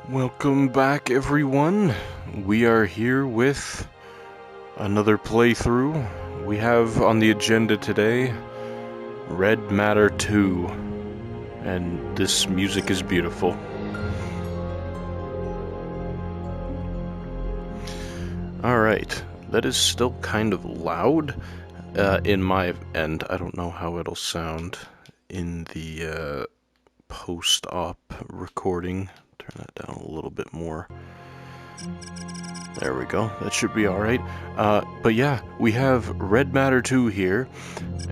Welcome back, everyone. We are here with another playthrough. We have on the agenda today Red Matter 2, and this music is beautiful. Alright, that is still kind of loud in my end. I don't know how it'll sound in the post-op recording. Turn that down a little bit more. There we go. That should be alright. But yeah, we have Red Matter 2 here,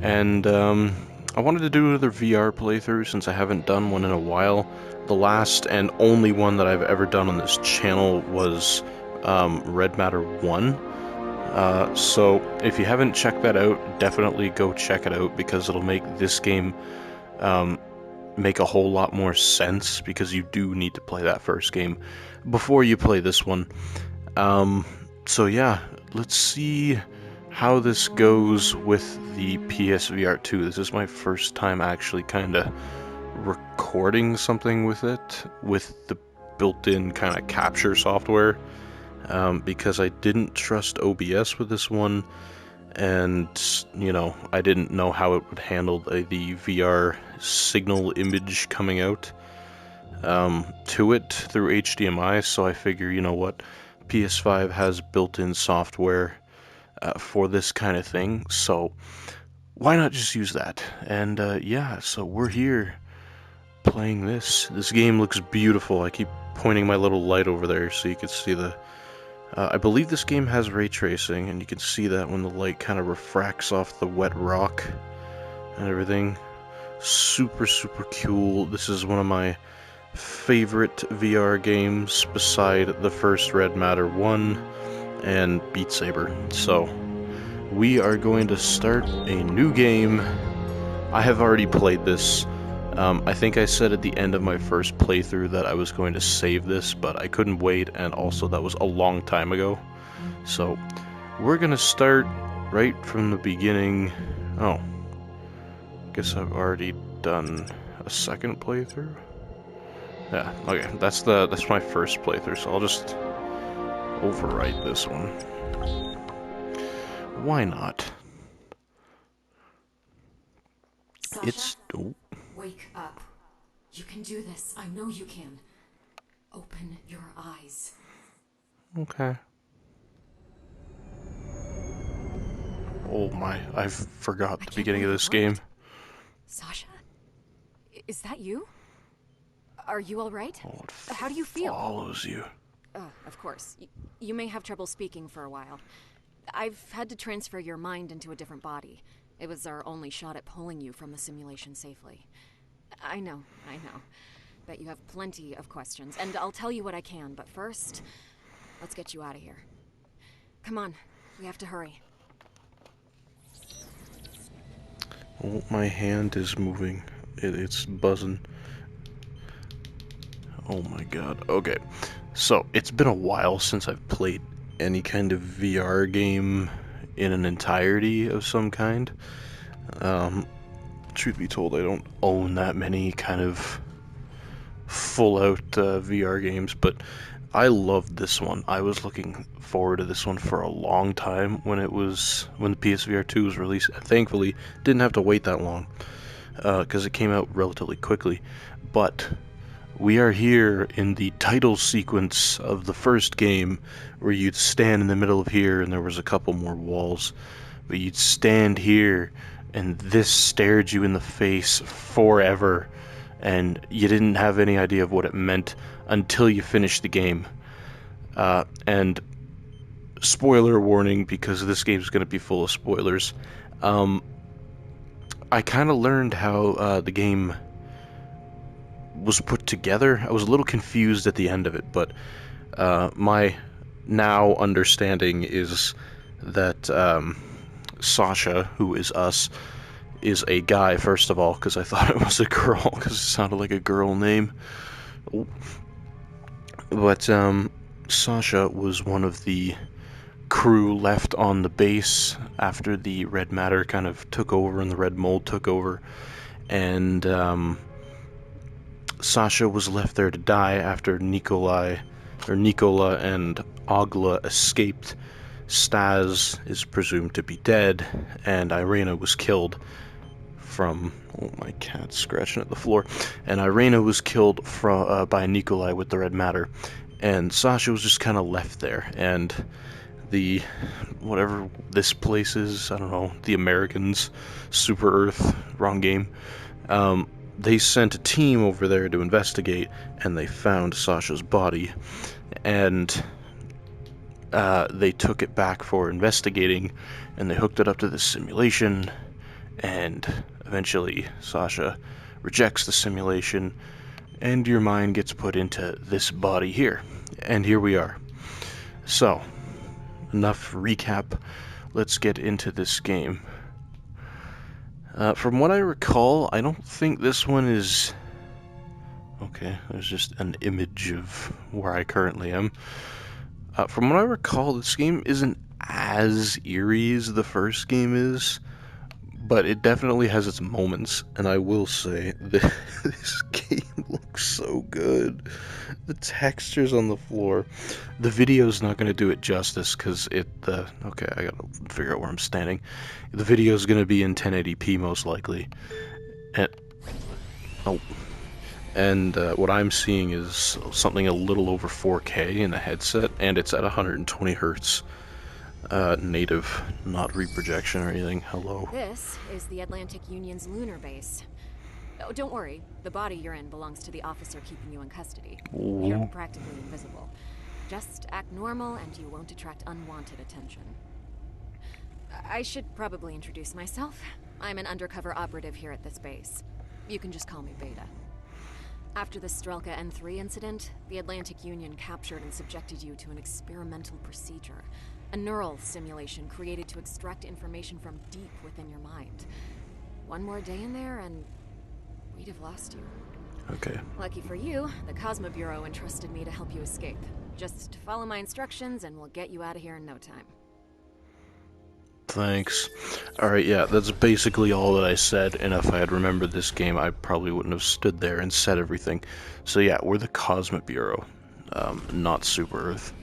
and I wanted to do another VR playthrough since I haven't done one in a while. The last and only one that I've ever done on this channel was Red Matter 1. So if you haven't checked that out, definitely go check it out because it'll make this game make a whole lot more sense, because you do need to play that first game before you play this one. So yeah, let's see how this goes with the PSVR 2. This is my first time actually kind of recording something with it, with the built-in kind of capture software, because I didn't trust OBS with this one, and, you know, I didn't know how it would handle the VR signal image coming out to it through HDMI, so I figure, you know what, PS5 has built-in software for this kind of thing, so why not just use that? And yeah, so we're here playing this. This game looks beautiful. I keep pointing my little light over there so you can see the... I believe this game has ray tracing, and you can see that when the light kind of refracts off the wet rock and everything. Super, super cool. This is one of my favorite VR games beside the first Red Matter 1 and Beat Saber. So, we are going to start a new game. I have already played this. I think I said at the end of my first playthrough that I was going to save this, but I couldn't wait, and also that was a long time ago. So, we're gonna start right from the beginning. Oh, guess I've already done a second playthrough? Yeah, okay, that's my first playthrough, so I'll just overwrite this one. Why not? Sasha, It's... Oh. wake up. You can do this. I know you can. Open your eyes. Okay. Oh my, I forgot the beginning of this game. Sasha? Is that you? Are you alright? Oh, it How do you feel? follows you. Of course. You may have trouble speaking for a while. I've had to transfer your mind into a different body. It was our only shot at pulling you from the simulation safely. I know. Bet you have plenty of questions, and I'll tell you what I can, but first, let's get you out of here. Come on, we have to hurry. Oh, my hand is moving. It's buzzing. Oh my god. Okay. So, it's been a while since I've played any kind of VR game in an entirety of some kind. Truth be told, I don't own that many kind of full-out VR games, but I loved this one. I was looking forward to this one for a long time when the PSVR 2 was released. Thankfully, didn't have to wait that long, because it came out relatively quickly. But we are here in the title sequence of the first game, where you'd stand in the middle of here, and there was a couple more walls, but you'd stand here, and this stared you in the face forever, and you didn't have any idea of what it meant until you finished the game. And spoiler warning, because this game's going to be full of spoilers, I kind of learned how the game was put together. I was a little confused at the end of it, but my now understanding is that Sasha, who is us, is a guy, first of all, because I thought it was a girl, because it sounded like a girl name. But Sasha was one of the crew left on the base after the Red Matter kind of took over and the Red Mold took over, and Sasha was left there to die after Nikola and Ogla escaped. Stas is presumed to be dead, and Irena was killed from... Oh, my cat's scratching at the floor. And Irena was killed by Nikolai with the red matter, and Sasha was just kind of left there, and the... whatever this place is, I don't know, the Americans, Super Earth, wrong game, they sent a team over there to investigate, and they found Sasha's body, and they took it back for investigating, and they hooked it up to the simulation, and eventually Sasha rejects the simulation, and your mind gets put into this body here. And here we are. So, enough recap. Let's get into this game. From what I recall, I don't think this one is... Okay, there's just an image of where I currently am. From what I recall, this game isn't as eerie as the first game is, but it definitely has its moments, and I will say that this game looks so good. The textures on the floor. The video's not going to do it justice, because okay, I gotta figure out where I'm standing. The video's going to be in 1080p, most likely. And what I'm seeing is something a little over 4K in the headset, and it's at 120 hertz. Native, not reprojection or anything. Hello. This is the Atlantic Union's lunar base. Oh, don't worry. The body you're in belongs to the officer keeping you in custody. Ooh. You're practically invisible. Just act normal and you won't attract unwanted attention. I should probably introduce myself. I'm an undercover operative here at this base. You can just call me Beta. After the Strelka N3 incident, the Atlantic Union captured and subjected you to an experimental procedure. A neural simulation created to extract information from deep within your mind. One more day in there and we'd have lost you. Okay. Lucky for you, the Cosmo Bureau entrusted me to help you escape. Just follow my instructions and we'll get you out of here in no time. Thanks. Alright, yeah, that's basically all that I said, and if I had remembered this game, I probably wouldn't have stood there and said everything. So yeah, we're the Cosmo Bureau, not Super Earth.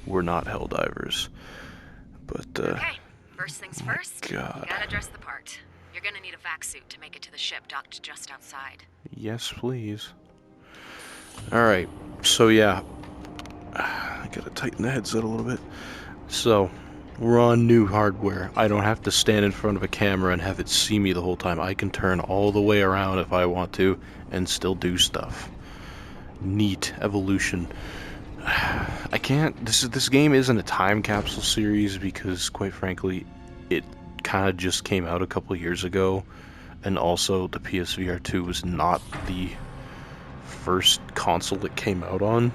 We're not Helldivers. But, Okay, first things first, God. you gotta dress the part. You're gonna need a vac suit to make it to the ship docked just outside. Yes, please. Alright, so yeah. I gotta tighten the headset a little bit. So, we're on new hardware. I don't have to stand in front of a camera and have it see me the whole time. I can turn all the way around if I want to and still do stuff. Neat evolution. I can't... This game isn't a time capsule series because, quite frankly, it kind of just came out a couple years ago, and also the PSVR 2 was not the first console it came out on.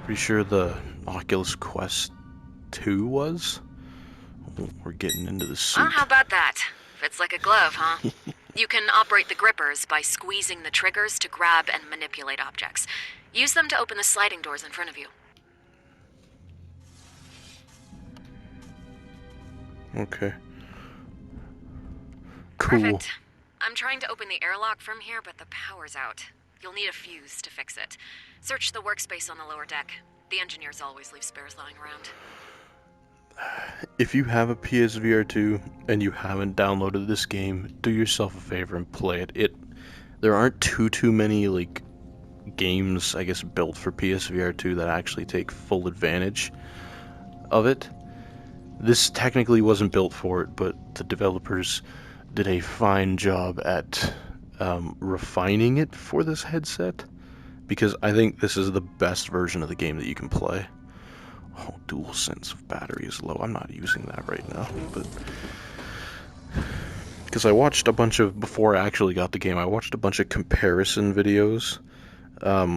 Pretty sure the Oculus Quest 2 was. Oh, we're getting into the suit. Well, how about that? Fits like a glove, huh? You can operate the grippers by squeezing the triggers to grab and manipulate objects. Use them to open the sliding doors in front of you. Okay. Cool. Perfect. I'm trying to open the airlock from here, but the power's out. You'll need a fuse to fix it. Search the workspace on the lower deck. The engineers always leave spares lying around. If you have a PSVR 2 and you haven't downloaded this game, do yourself a favor and play it. There aren't too many like games, I guess, built for PSVR 2 that actually take full advantage of it. This technically wasn't built for it, but the developers did a fine job at refining it for this headset, because I think this is the best version of the game that you can play. Oh, dual sense of battery is low. I'm not using that right now, but because I watched a bunch of, before I actually got the game, I watched a bunch of comparison videos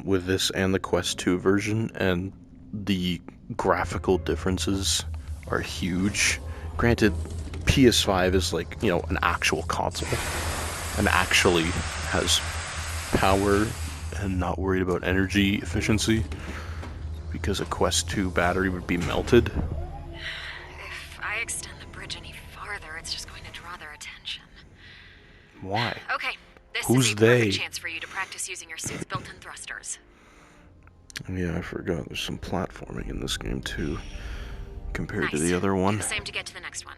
with this and the Quest 2 version, and the graphical differences are huge. Granted, PS5 is like, you know, an actual console and actually has power and not worried about energy efficiency, because a Quest 2 battery would be melted. If I extend the bridge any farther, it's just going to draw their attention. Why? Okay, this Who's a they? perfect chance for you to practice using your suit's built-in thrusters. Yeah, I forgot there's some platforming in this game too, compared to Nice. the other Do one. the same to get to the next one.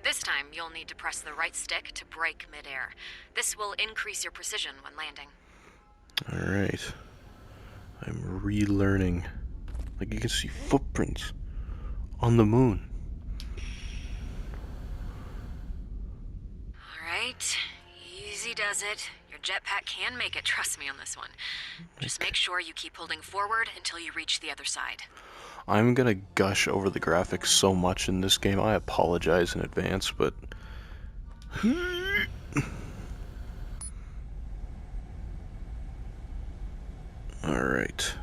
This time, you'll need to press the right stick to brake midair. This will increase your precision when landing. Alright. I'm relearning. Like, you can see footprints on the moon. Alright. Easy does it. Your jetpack can make it, trust me on this one. Just make sure you keep holding forward until you reach the other side. I'm gonna gush over the graphics so much in this game, I apologize in advance, but... Alright.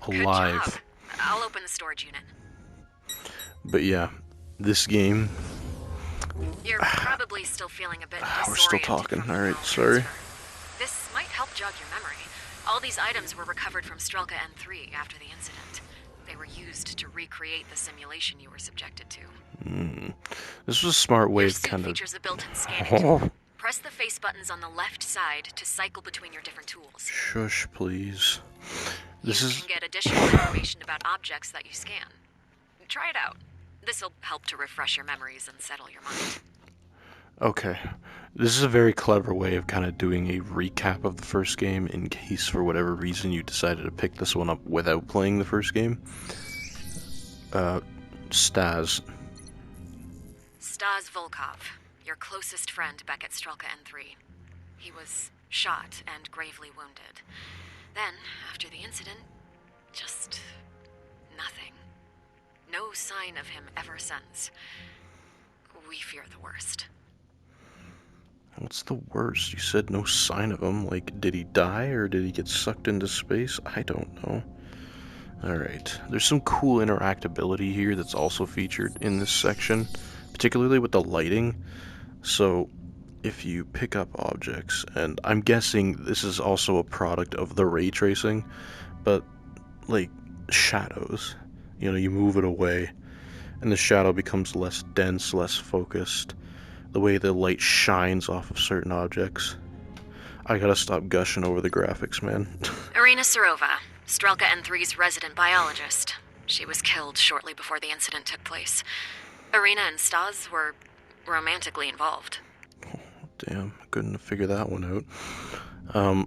Alive. Good job. I'll open the storage unit. But yeah, this game... You're probably still feeling a bit disoriented. We're still talking. From the Alright, file sorry. transfer. This might help jog your memory. All these items were recovered from Strelka N3 after the incident. They were used to recreate the simulation you were subjected to. This was a smart way Your of suit kind of... features a built-in scanning tool. Press the face buttons on the left side to cycle between your different tools. Shush, please. This You is... can get additional information about objects that you scan. Try it out. This'll help to refresh your memories and settle your mind. Okay. This is a very clever way of kind of doing a recap of the first game in case for whatever reason you decided to pick this one up without playing the first game. Stas. Stas Volkov, your closest friend back at Strelka N3. He was shot and gravely wounded. Then, after the incident, just nothing. No sign of him ever since. We fear the worst. What's the worst? You said no sign of him. Like, did he die or did he get sucked into space? I don't know. Alright. There's some cool interactability here that's also featured in this section, particularly with the lighting. So, if you pick up objects, and I'm guessing this is also a product of the ray tracing, but, like, shadows. You know, you move it away, and the shadow becomes less dense, less focused. The way the light shines off of certain objects. I gotta stop gushing over the graphics, man. Irina Serova, Strelka N3's resident biologist. She was killed shortly before the incident took place. Irina and Stas were romantically involved. Oh, damn, I couldn't have figured that one out.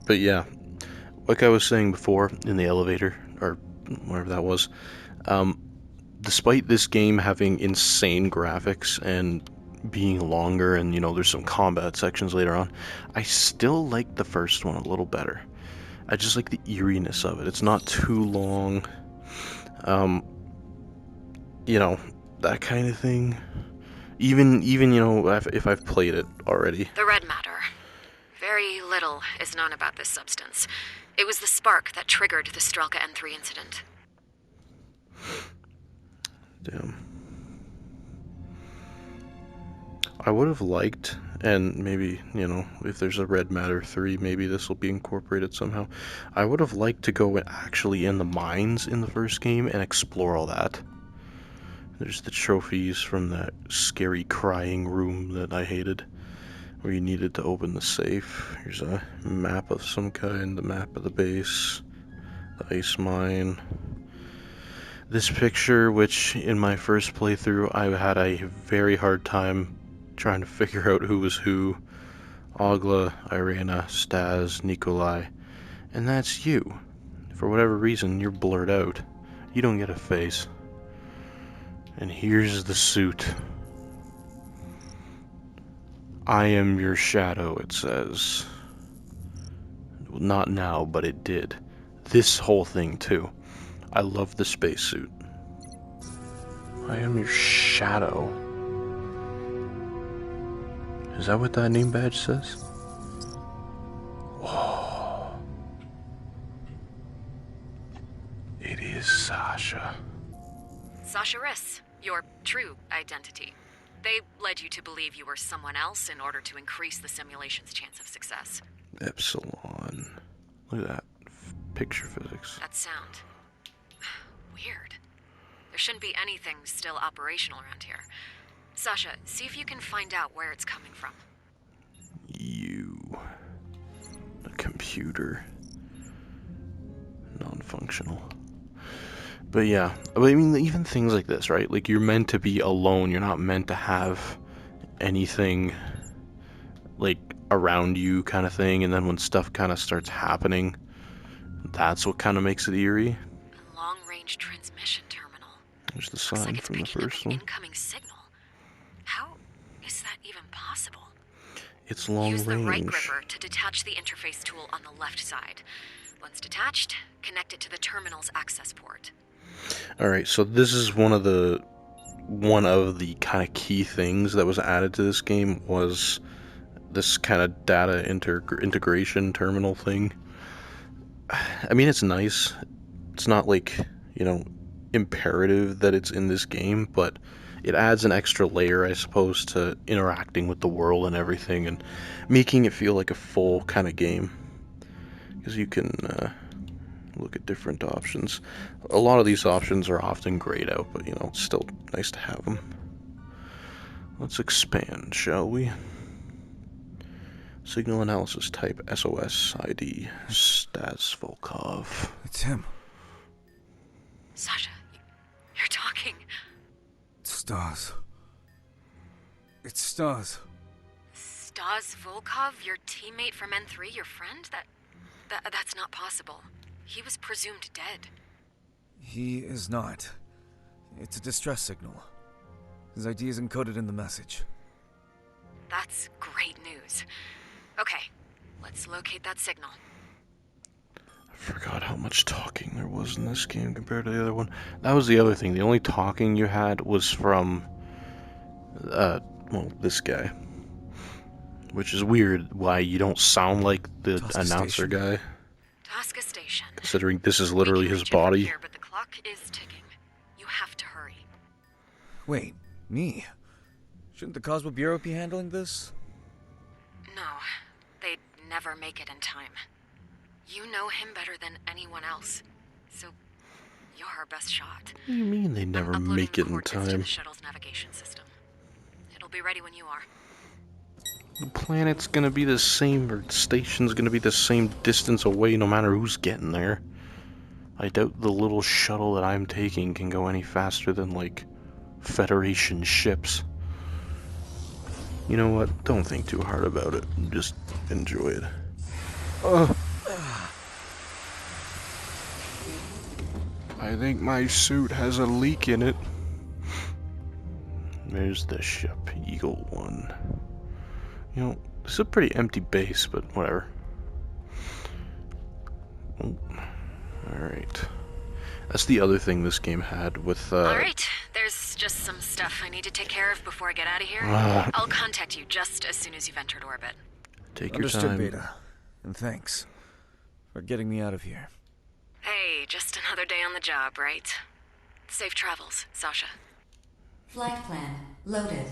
But yeah, like I was saying before in the elevator, or whatever that was, despite this game having insane graphics and being longer, and you know, there's some combat sections later on, I still like the first one a little better. I just like the eeriness of it. It's not too long. You know, that kind of thing. Even you know, if I've played it already. The red matter. Very little is known about this substance. It was the spark that triggered the Strelka N3 incident. Damn. I would have liked, and maybe, you know, if there's a Red Matter 3, maybe this will be incorporated somehow. I would have liked to go actually in the mines in the first game and explore all that. There's the trophies from that scary crying room that I hated, where you needed to open the safe. Here's a map of some kind, the map of the base, the ice mine. This picture, which in my first playthrough I had a very hard time trying to figure out who was who. Ogla, Irina, Stas, Nikolai. And that's you. For whatever reason, you're blurred out. You don't get a face. And here's the suit. I am your shadow, it says. Not now, but it did. This whole thing, too. I love the spacesuit. I am your shadow. Is that what that name badge says? Oh. It is Sasha. Sasha Riss, your true identity. They led you to believe you were someone else in order to increase the simulation's chance of success. Epsilon. Look at that. Picture physics. That sound. Weird. There shouldn't be anything still operational around here. Sasha, see if you can find out where it's coming from. computer. Non-functional. But yeah, I mean, even things like this, right? Like, you're meant to be alone. You're not meant to have anything, like, around you kind of thing. And then when stuff kind of starts happening, that's what kind of makes it eerie. A long-range transmission terminal. There's the Looks sign like it's from the picking up first an one. incoming signal. How is that even possible? It's long Use the right range. gripper to detach the interface tool on the left side. Once detached, connect it to the terminal's access port. Alright, so this is one of the kind of key things that was added to this game was this kind of data integration terminal thing. I mean, it's nice. It's not like, imperative that it's in this game, but it adds an extra layer, I suppose, to interacting with the world and everything, and making it feel like a full kind of game. Because you can look at different options. A lot of these options are often grayed out, but it's still nice to have them. Let's expand, shall we? Signal analysis type SOS ID Stas Volkov. It's him. Sasha, you're talking. Stas. It's Stas. Stas Volkov, your teammate from N3, your friend? That's not possible. He was presumed dead. He is not. It's a distress signal. His ID is encoded in the message. That's great news. Okay, let's locate that signal. I forgot how much talking there was in this game compared to the other one. That was the other thing. The only talking you had was from, this guy. Which is weird, why you don't sound like the Tosca announcer Station. guy. Tosca Station. Considering this is literally We can his reach it from body. here, but the clock is ticking. You have to hurry. Wait, me? Shouldn't the Cosmo Bureau be handling this? No, they'd never make it in time. You know him better than anyone else, so you're our best shot. What do you mean they never I'm make it in coordinates to time? the shuttle's navigation system. It'll be ready when you are. The planet's gonna be the same, or the station's gonna be the same distance away no matter who's getting there. I doubt the little shuttle that I'm taking can go any faster than, like, Federation ships. You know what? Don't think too hard about it. Just enjoy it. I think my suit has a leak in it. There's the ship, Eagle 1. This is a pretty empty base, but whatever. Oh. Alright. That's the other thing this game had with, Alright, there's just some stuff I need to take care of before I get out of here. I'll contact you just as soon as you've entered orbit. Take your Understood, time. Beta. And thanks for getting me out of here. Hey, just another day on the job, right? Safe travels, Sasha. Flight plan loaded.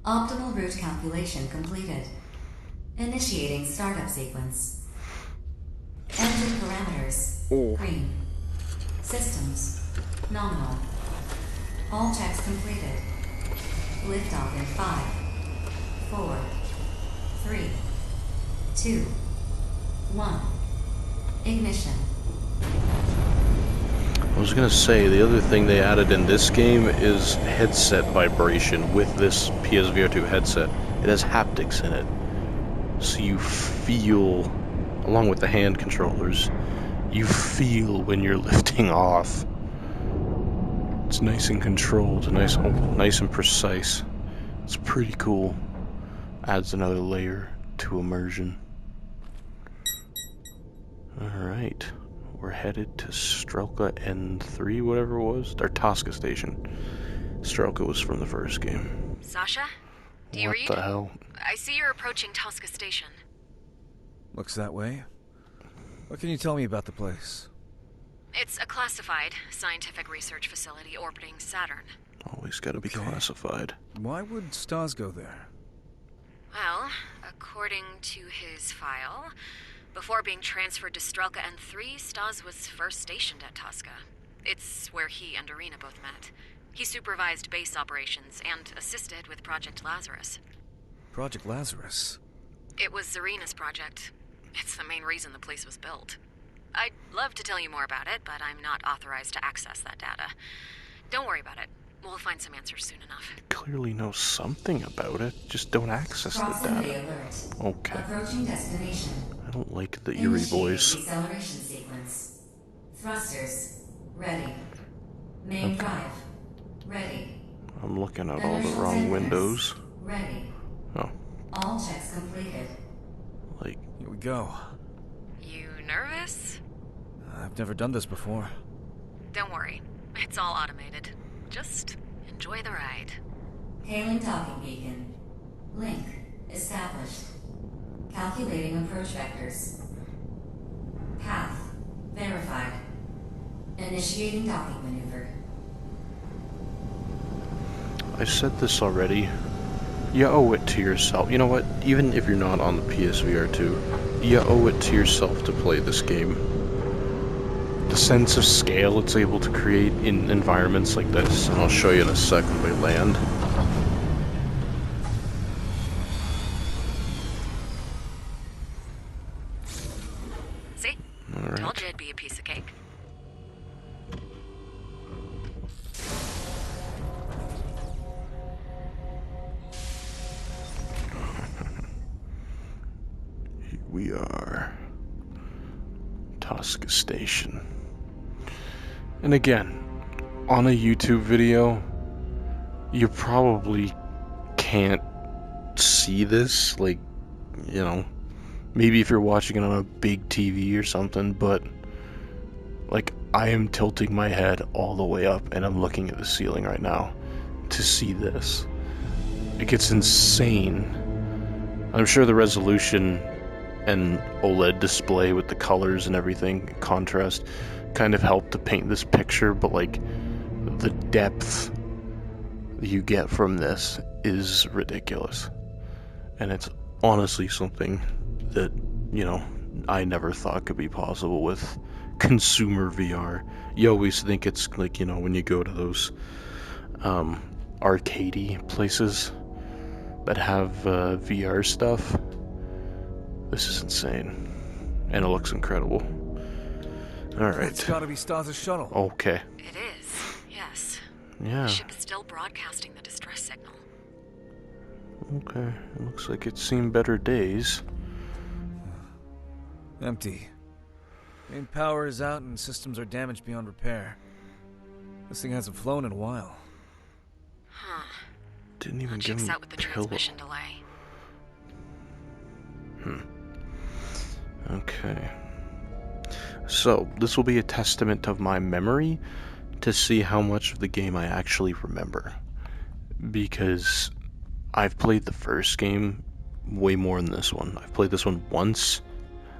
Optimal route calculation completed. Initiating startup sequence. Engine parameters green. Systems nominal. All checks completed. Liftoff in 5, 4, 3, 2, 1. Ignition. I was gonna say, the other thing they added in this game is headset vibration with this PSVR 2 headset. It has haptics in it. So you feel, along with the hand controllers, you feel when you're lifting off. It's nice and controlled, nice and precise. It's pretty cool. Adds another layer to immersion. Alright. We're headed to Strelka N3, whatever it was. Or Tosca Station. Strelka was from the first game. Sasha? Do you What read? the hell? I see you're approaching Tosca Station. Looks that way. What can you tell me about the place? It's a classified scientific research facility orbiting Saturn. Always gotta be Okay. classified. Why would Stas go there? Well, according to his file, before being transferred to Strelka N3, Stas was first stationed at Tosca. It's where he and Irina both met. He supervised base operations and assisted with Project Lazarus. Project Lazarus. It was Irina's project. It's the main reason the place was built. I'd love to tell you more about it, but I'm not authorized to access that data. Don't worry about it. We'll find some answers soon enough. Clearly know something about it, just don't access the Proximity data. alert. Okay. Approaching destination. I don't like the eerie voice. Deceleration sequence. Thrusters. Ready. Main drive. Ready. I'm looking at all the wrong windows. Ready. Oh. All checks completed. Like, Here we go. You nervous? I've never done this before. Don't worry. It's all automated. Just enjoy the ride. Hailing docking beacon. Link established. Calculating approach vectors. Path verified. Initiating docking maneuver. I said this already. You owe it to yourself. You know what? Even if you're not on the PSVR 2, you owe it to yourself to play this game. The sense of scale it's able to create in environments like this, and I'll show you in a second when we land. See? Alright. Told you it'd be a piece of cake. Here we are. Tosca Station. And again, on a YouTube video, you probably can't see this, like, you know, maybe if you're watching it on a big TV or something, but, like, I am tilting my head all the way up and I'm looking at the ceiling right now to see this. It gets insane. I'm sure the resolution and OLED display with the colors and everything, contrast, kind of helped to paint this picture, but like the depth you get from this is ridiculous. And it's honestly something that, you know, I never thought could be possible with consumer VR. You always think it's like, you know, when you go to those arcadey places that have VR stuff. This is insane. And it looks incredible. Alright. It's gotta be Stas' shuttle. Okay. It is, yes. Yeah. The ship is still broadcasting the distress signal. Okay. It looks like it's seen better days. Empty. Main power is out and systems are damaged beyond repair. This thing hasn't flown in a while. Huh. Didn't even That give checks him out with the pillow. transmission delay. Okay. So, this will be a testament of my memory to see how much of the game I actually remember. Because I've played the first game way more than this one. I've played this one once.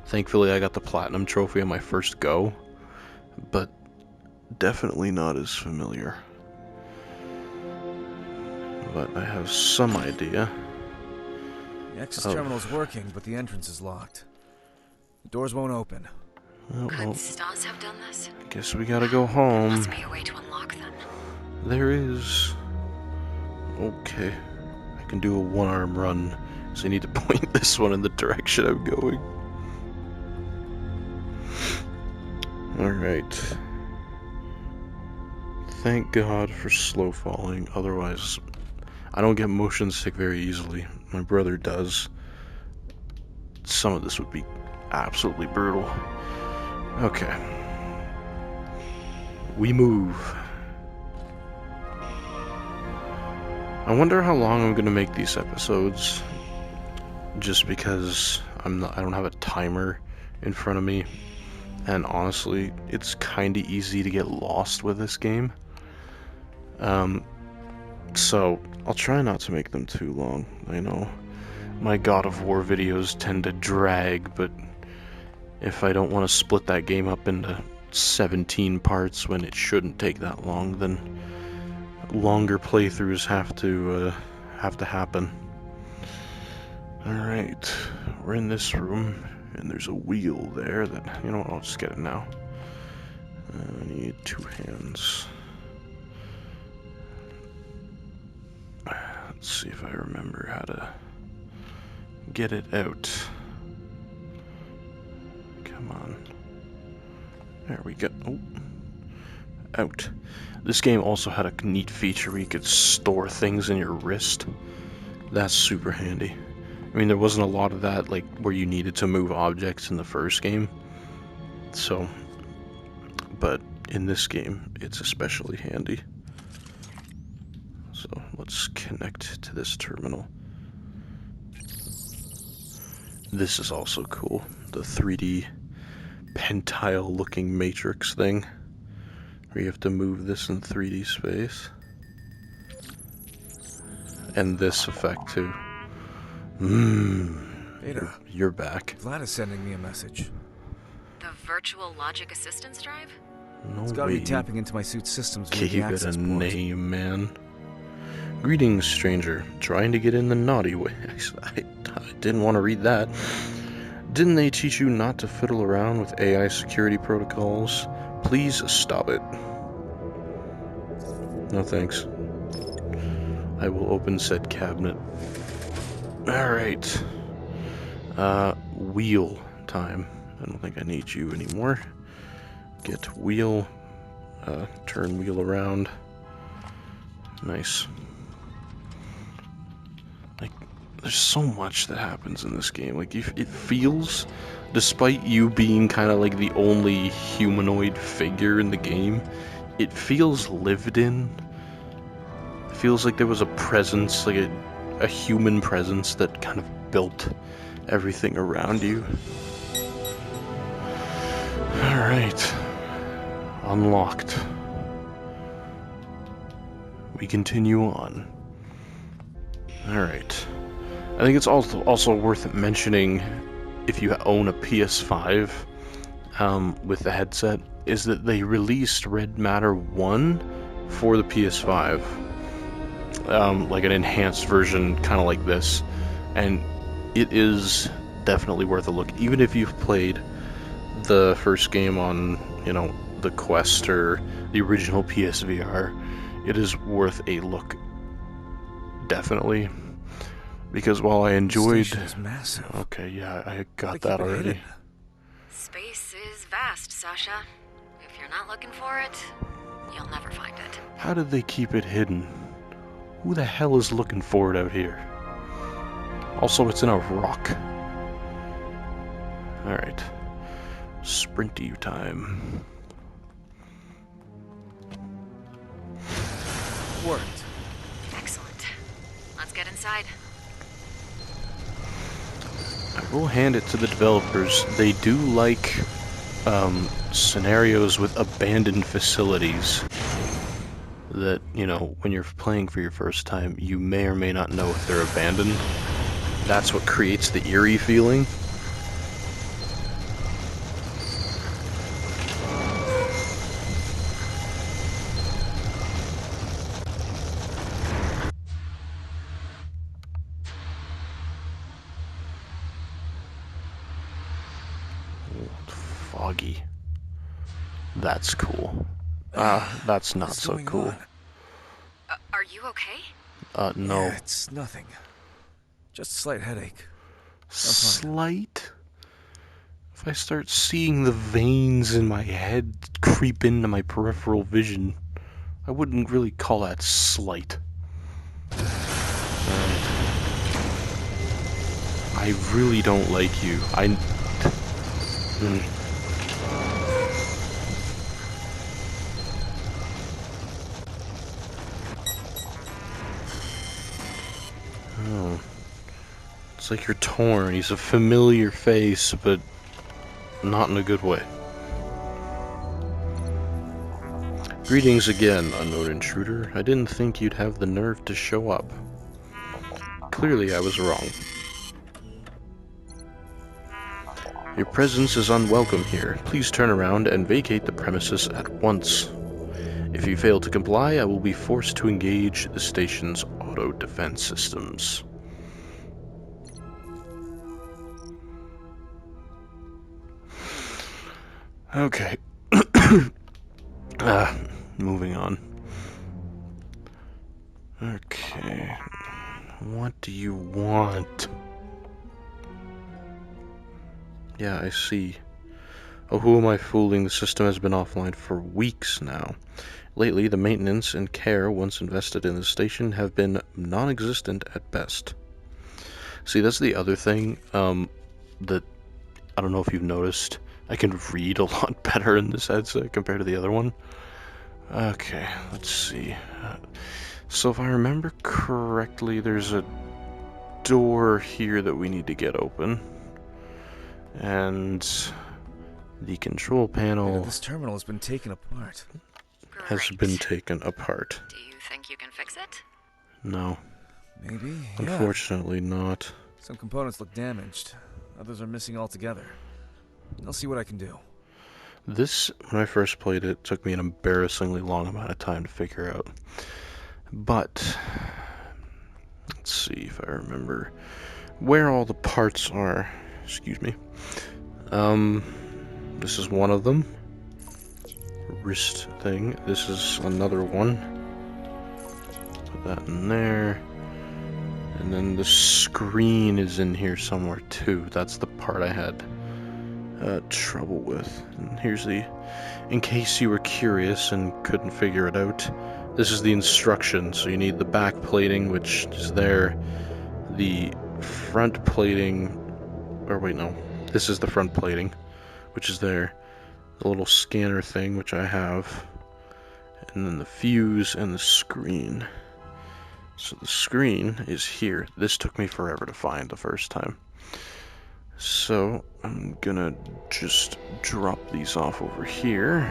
Thankfully, I got the Platinum Trophy on my first go. But definitely not as familiar. But I have some idea. The access terminal's working, but the entrance is locked. The doors won't open. Well, Could Stas have done this? I guess we gotta go home. Must be a way to unlock them. There is. Okay. I can do a one-arm run, so I need to point this one in the direction I'm going. Alright. Thank God for slow falling, otherwise I don't get motion sick very easily. My brother does. Some of this would be absolutely brutal. Okay. We move. I wonder how long I'm gonna make these episodes, just because I don't have a timer in front of me, and honestly, it's kinda easy to get lost with this game. So I'll try not to make them too long. I know my God of War videos tend to drag, but if I don't want to split that game up into 17 parts when it shouldn't take that long, then longer playthroughs have to happen. Alright, we're in this room, and there's a wheel there that, you know what, I'll just get it now. I need 2 hands. Let's see if I remember how to get it out. Come on. There we go. Oh. Out. This game also had a neat feature where you could store things in your wrist. That's super handy. I mean, there wasn't a lot of that, like, where you needed to move objects in the first game. So, but in this game, it's especially handy. So, let's connect to this terminal. This is also cool. The 3D pentile-looking matrix thing. Where you have to move this in 3D space. And this effect, too. Ada, You're back. Vlad is sending me a message. The virtual logic assistance drive? No It's gotta way be tapping into my suit's systems via gave the it access a port. name, man. Greetings, stranger. Trying to get in the naughty way. I didn't want to read that. Didn't they teach you not to fiddle around with AI security protocols? Please stop it. No thanks. I will open said cabinet. Alright. Wheel time. I don't think I need you anymore. Get wheel. Turn wheel around. Nice. Like, there's so much that happens in this game. Like, it feels, despite you being kind of like the only humanoid figure in the game, it feels lived in. It feels like there was a presence, like a human presence that kind of built everything around you. Alright. Unlocked. We continue on. Alright. I think it's also worth mentioning, if you own a PS5 with the headset, is that they released Red Matter 1 for the PS5. Like an enhanced version, kind of like this. And it is definitely worth a look. Even if you've played the first game on, you know, the Quest or the original PSVR, it is worth a look. Definitely. Because while I enjoyed... The station is massive. Okay, yeah, I got They that keep it already. hidden. Space is vast, Sasha. If you're not looking for it, you'll never find it. How did they keep it hidden? Who the hell is looking for it out here? Also, it's in a rock. Alright. Sprinty time. Worked. Excellent. Let's get inside. I will hand it to the developers. They do like scenarios with abandoned facilities that, you know, when you're playing for your first time, you may or may not know if they're abandoned. That's what creates the eerie feeling. Foggy. That's cool. That's not What's so going cool. on? Are you okay? No. Yeah, it's nothing. Just a slight headache. Slight? If I start seeing the veins in my head creep into my peripheral vision, I wouldn't really call that slight. I really don't like you. Oh. It's like you're torn. He's a familiar face, but not in a good way. Greetings again, unknown intruder. I didn't think you'd have the nerve to show up. Clearly I was wrong. Your presence is unwelcome here. Please turn around and vacate the premises at once. If you fail to comply, I will be forced to engage the station's auto-defense systems. Okay. Moving on. Okay. What do you want? Yeah, I see. Oh, who am I fooling? The system has been offline for weeks now. Lately, the maintenance and care once invested in the station have been non-existent at best. See, that's the other thing, that, I don't know if you've noticed, I can read a lot better in this headset compared to the other one. Okay, let's see. So if I remember correctly, there's a door here that we need to get open. And the control panel Yeah, this terminal has been taken apart. has been taken apart. Do you think you can fix it? No, Maybe, yeah. unfortunately not. Some components look damaged. Others are missing altogether. I'll see what I can do. This, when I first played it, took me an embarrassingly long amount of time to figure out. But, let's see if I remember where all the parts are. Excuse me. This is one of them. Wrist thing. This is another one. Put that in there. And then the screen is in here somewhere too. That's the part I had trouble with. And here's the, in case you were curious and couldn't figure it out, this is the instruction. So you need the back plating, which is there, the front plating, or wait, no, this is the front plating, which is there, the little scanner thing, which I have, and then the fuse and the screen. So the screen is here. This took me forever to find the first time. So I'm gonna just drop these off over here.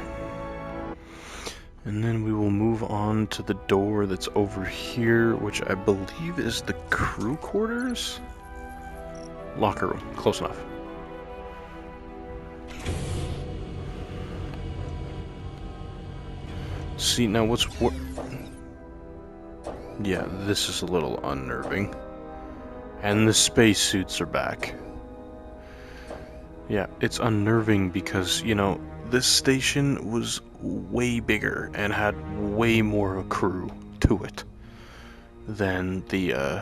And then we will move on to the door that's over here, which I believe is the crew quarters? Locker room. Close enough. See, now what? Yeah, this is a little unnerving. And the spacesuits are back. Yeah, it's unnerving because, you know, this station was way bigger and had way more of a crew to it than the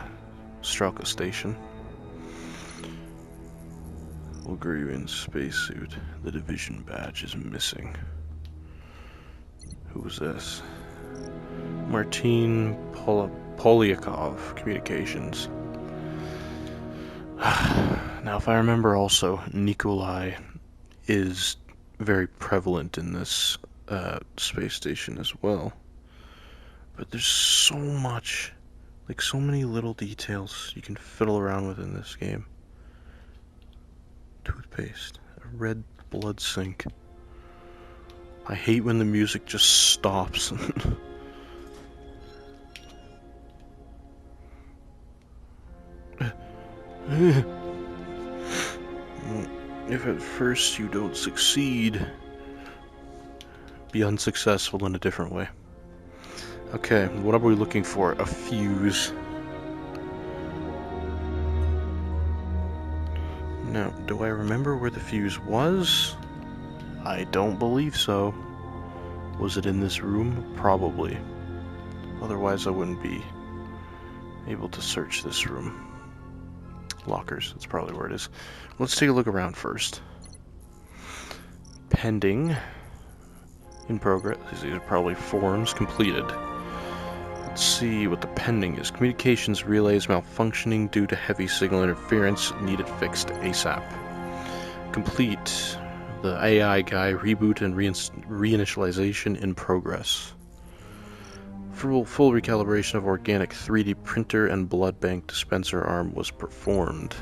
Strelka station. Bulgarian spacesuit. The division badge is missing. Who was this? Martin Polyakov, Communications. Now, if I remember also, Nikolai is very prevalent in this space station as well. But there's so much, like so many little details you can fiddle around with in this game. Toothpaste, a red blood sink. I hate when the music just stops. If at first you don't succeed, be unsuccessful in a different way. Okay, what are we looking for? A fuse. Now, do I remember where the fuse was? I don't believe so. Was it in this room? Probably. Otherwise I wouldn't be able to search this room. Lockers, that's probably where it is. Let's take a look around first. Pending. In progress. These are probably forms completed. Let's see what the pending is. Communications relays malfunctioning due to heavy signal interference. Needed fixed ASAP. Complete. The AI guy reboot and reinitialization in progress. Full recalibration of organic 3D printer and blood bank dispenser arm was performed.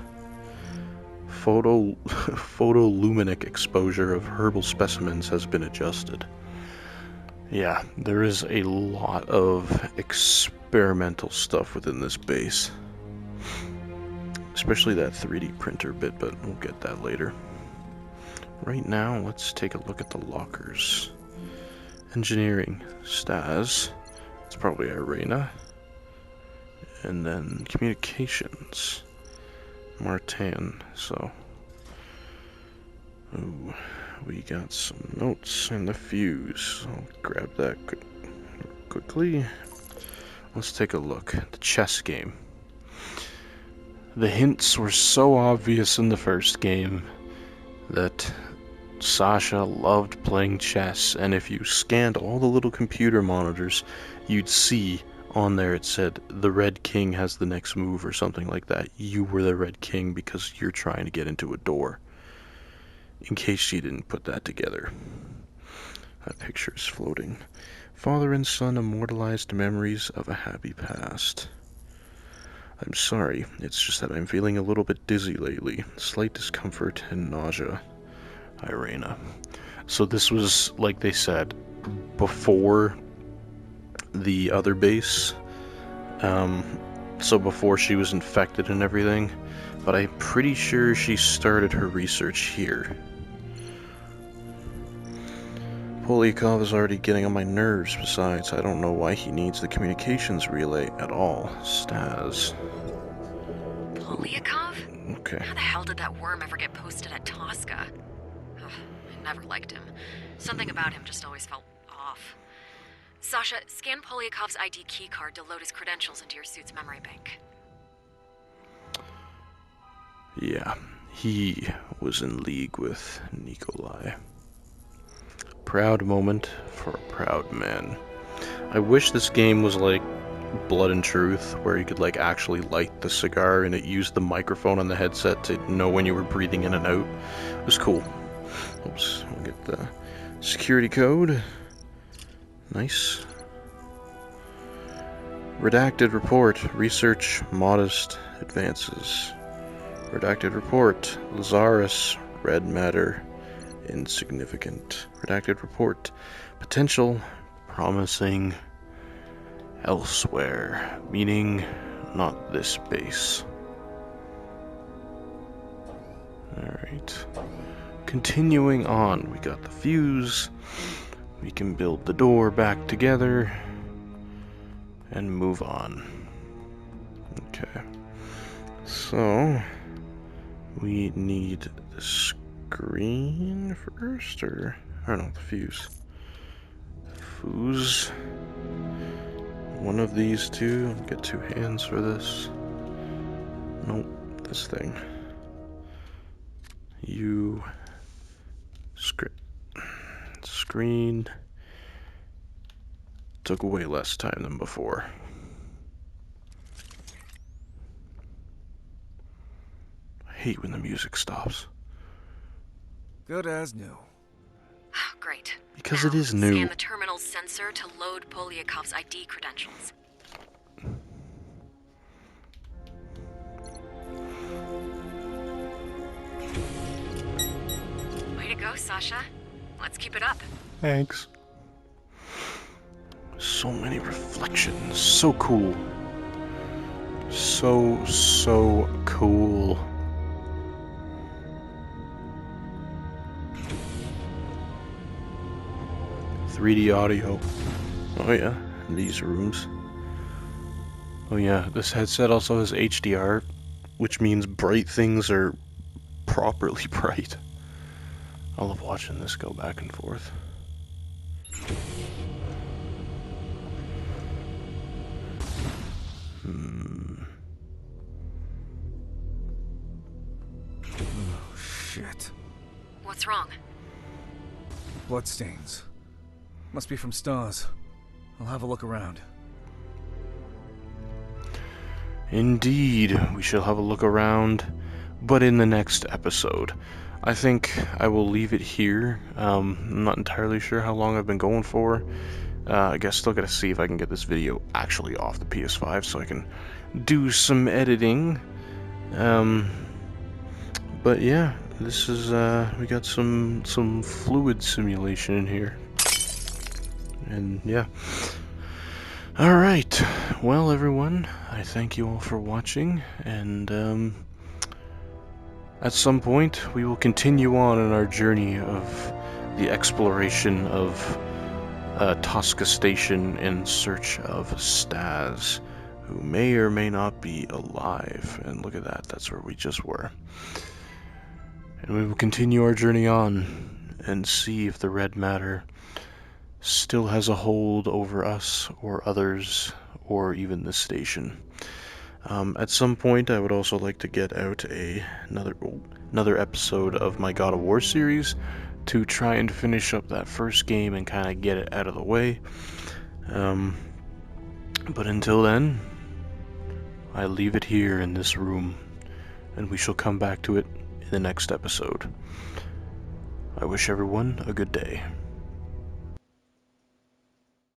Photoluminic exposure of herbal specimens has been adjusted. Yeah, there is a lot of experimental stuff within this base. Especially that 3D printer bit, but we'll get that later. Right now, let's take a look at the lockers. Engineering, Stas. It's probably Irena. And then communications, Martin. So, ooh, we got some notes and the fuse. I'll grab that quickly. Let's take a look. The chess game. The hints were so obvious in the first game that Sasha loved playing chess, and if you scanned all the little computer monitors, you'd see on there it said, the Red King has the next move or something like that. You were the Red King because you're trying to get into a door. In case she didn't put that together. That picture is floating. Father and son immortalized memories of a happy past. I'm sorry, it's just that I'm feeling a little bit dizzy lately. Slight discomfort and nausea. Irena. So this was, like they said, before the other base. So before she was infected and everything. But I'm pretty sure she started her research here. Polyakov is already getting on my nerves. Besides, I don't know why he needs the communications relay at all. Stas. Polyakov? Okay. How the hell did that worm ever get posted at Tosca? Ugh, I never liked him. Something about him just always felt off. Sasha, scan Polyakov's ID keycard to load his credentials into your suit's memory bank. Yeah, he was in league with Nikolai. Proud moment for a proud man. I wish this game was like Blood and Truth, where you could like actually light the cigar and it used the microphone on the headset to know when you were breathing in and out. It was cool. Oops, we'll get the security code. Nice. Redacted report. Research modest advances. Redacted report. Lazarus. Red matter. Insignificant. Redacted report. Potential. Promising. Elsewhere. Meaning not this base. Alright. Continuing on. We got the fuse. We can build the door back together. And move on. Okay. So, we need the screen first, or I don't know, the fuse. Fuse. One of these two. Get two hands for this. Nope, this thing. You. Screen. Took way less time than before. I hate when the music stops. Good as new. Great. Because Now, it is new. Scan the terminal's sensor to load Polyakov's ID credentials. Way to go, Sasha. Let's keep it up. Thanks. So many reflections. So cool. So cool. .3D audio. Oh yeah, these rooms. Oh yeah, this headset also has HDR, which means bright things are properly bright. I love watching this go back and forth. Oh, shit. What's wrong? Bloodstains. Must be from stars. I'll have a look around. Indeed, we shall have a look around, but in the next episode. I think I will leave it here. I'm not entirely sure how long I've been going for. I guess still gotta see if I can get this video actually off the PS5 so I can do some editing. But yeah, this is, we got some fluid simulation in here. And yeah. Alright, well everyone, I thank you all for watching, and at some point we will continue on in our journey of the exploration of Tosca Station in search of Stas, who may or may not be alive. And look at that, that's where we just were. And we will continue our journey on and see if the red matter still has a hold over us or others or even the station. At some point I would also like to get out another episode of my God of War series, to try and finish up that first game and kind of get it out of the way. But until then, I leave it here in this room, and we shall come back to it in the next episode. I wish everyone a good day.